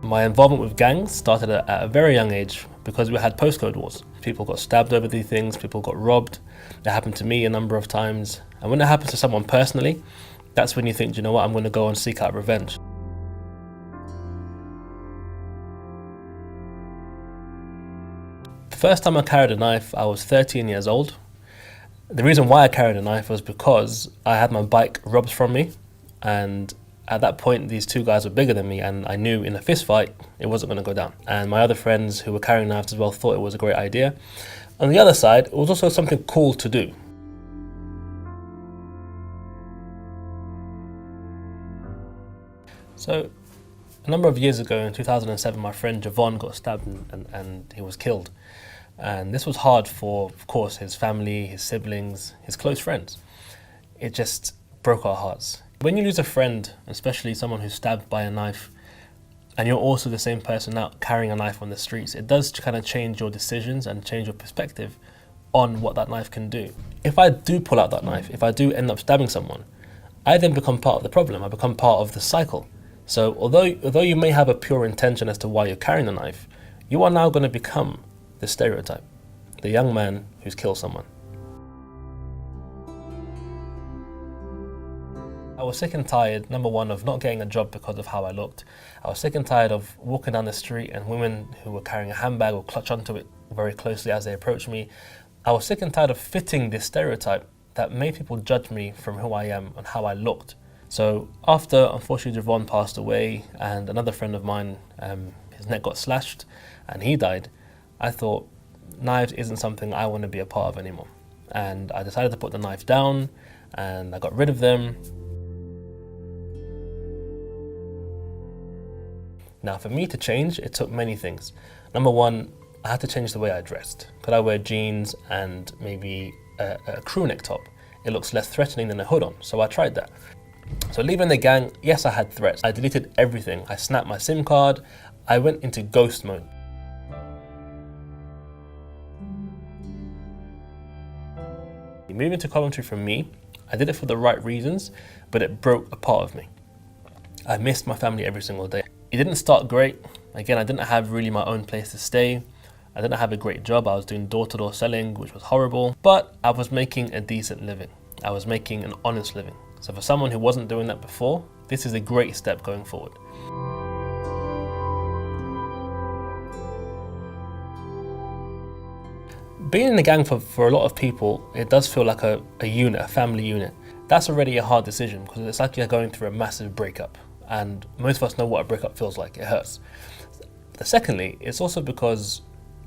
My involvement with gangs started at a very young age because we had postcode wars. People got stabbed over these things, people got robbed. It happened to me a number of times. And when it happens to someone personally, that's when you think, you know what, I'm going to go and seek out revenge. The first time I carried a knife, I was 13 years old. The reason why I carried a knife was because I had my bike robbed from me, and at that point these two guys were bigger than me, and I knew in a fist fight it wasn't going to go down. And my other friends who were carrying knives as well thought it was a great idea. On the other side, it was also something cool to do. So a number of years ago in 2007, my friend Jevonne got stabbed and he was killed. And this was hard for, of course, his family, his siblings, his close friends. It just broke our hearts. When you lose a friend, especially someone who's stabbed by a knife, and you're also the same person out carrying a knife on the streets, it does kind of change your decisions and change your perspective on what that knife can do. If I do pull out that knife, if I do end up stabbing someone, I then become part of the problem. I become part of the cycle. So although you may have a pure intention as to why you're carrying the knife, you are now going to become the stereotype, the young man who's killed someone. I was sick and tired, number one, of not getting a job because of how I looked. I was sick and tired of walking down the street and women who were carrying a handbag would clutch onto it very closely as they approached me. I was sick and tired of fitting this stereotype that made people judge me from who I am and how I looked. So after, unfortunately, Jevonne passed away and another friend of mine, his neck got slashed and he died, I thought knives isn't something I want to be a part of anymore. And I decided to put the knife down and I got rid of them. Now, for me to change, it took many things. Number one, I had to change the way I dressed. Could I wear jeans and maybe a crew neck top? It looks less threatening than a hood on, so I tried that. So leaving the gang, yes, I had threats. I deleted everything. I snapped my SIM card. I went into ghost mode. Moving to Coventry for me, I did it for the right reasons, but it broke a part of me. I missed my family every single day. It didn't start great. Again, I didn't have really my own place to stay. I didn't have a great job. I was doing door-to-door selling, which was horrible, but I was making a decent living. I was making an honest living. So for someone who wasn't doing that before, this is a great step going forward. Being in a gang for a lot of people, it does feel like a unit, a family unit. That's already a hard decision because it's like you're going through a massive breakup, and most of us know what a breakup feels like. It hurts. Secondly, it's also because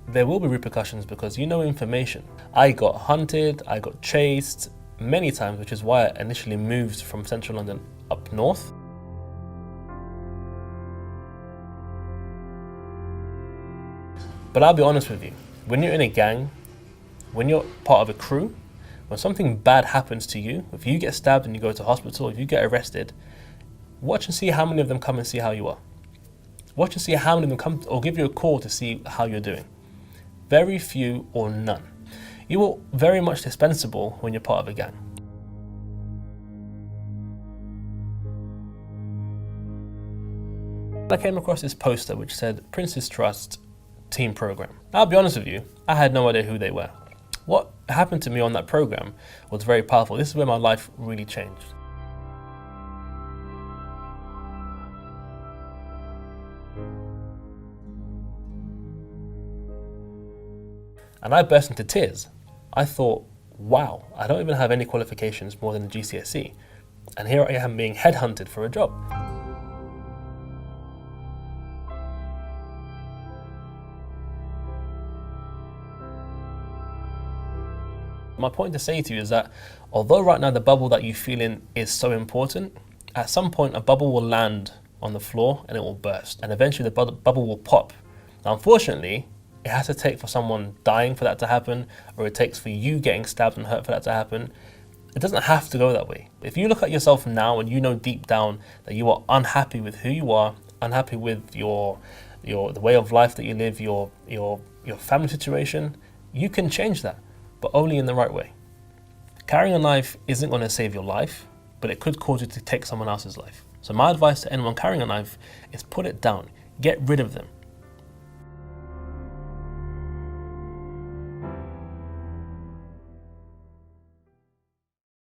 there will be repercussions because you know information. I got hunted, I got chased many times, which is why I initially moved from central London up north. But I'll be honest with you, when you're in a gang, when you're part of a crew, when something bad happens to you, if you get stabbed and you go to hospital, if you get arrested, watch and see how many of them come and see how you are. Watch and see how many of them come or give you a call to see how you're doing. Very few or none. You are very much dispensable when you're part of a gang. I came across this poster which said Prince's Trust Team Program. I'll be honest with you, I had no idea who they were. What happened to me on that program was very powerful. This is where my life really changed. And I burst into tears. I thought, wow, I don't even have any qualifications more than a GCSE. And here I am being headhunted for a job. My point to say to you is that although right now the bubble that you feel in is so important, at some point a bubble will land on the floor and it will burst. And eventually the bubble will pop. Now, unfortunately, it has to take for someone dying for that to happen, or it takes for you getting stabbed and hurt for that to happen. It doesn't have to go that way. If you look at yourself now and you know deep down that you are unhappy with who you are, unhappy with the way of life that you live, your family situation, you can change that, but only in the right way. Carrying a knife isn't going to save your life, but it could cause you to take someone else's life. So my advice to anyone carrying a knife is put it down. get rid of them.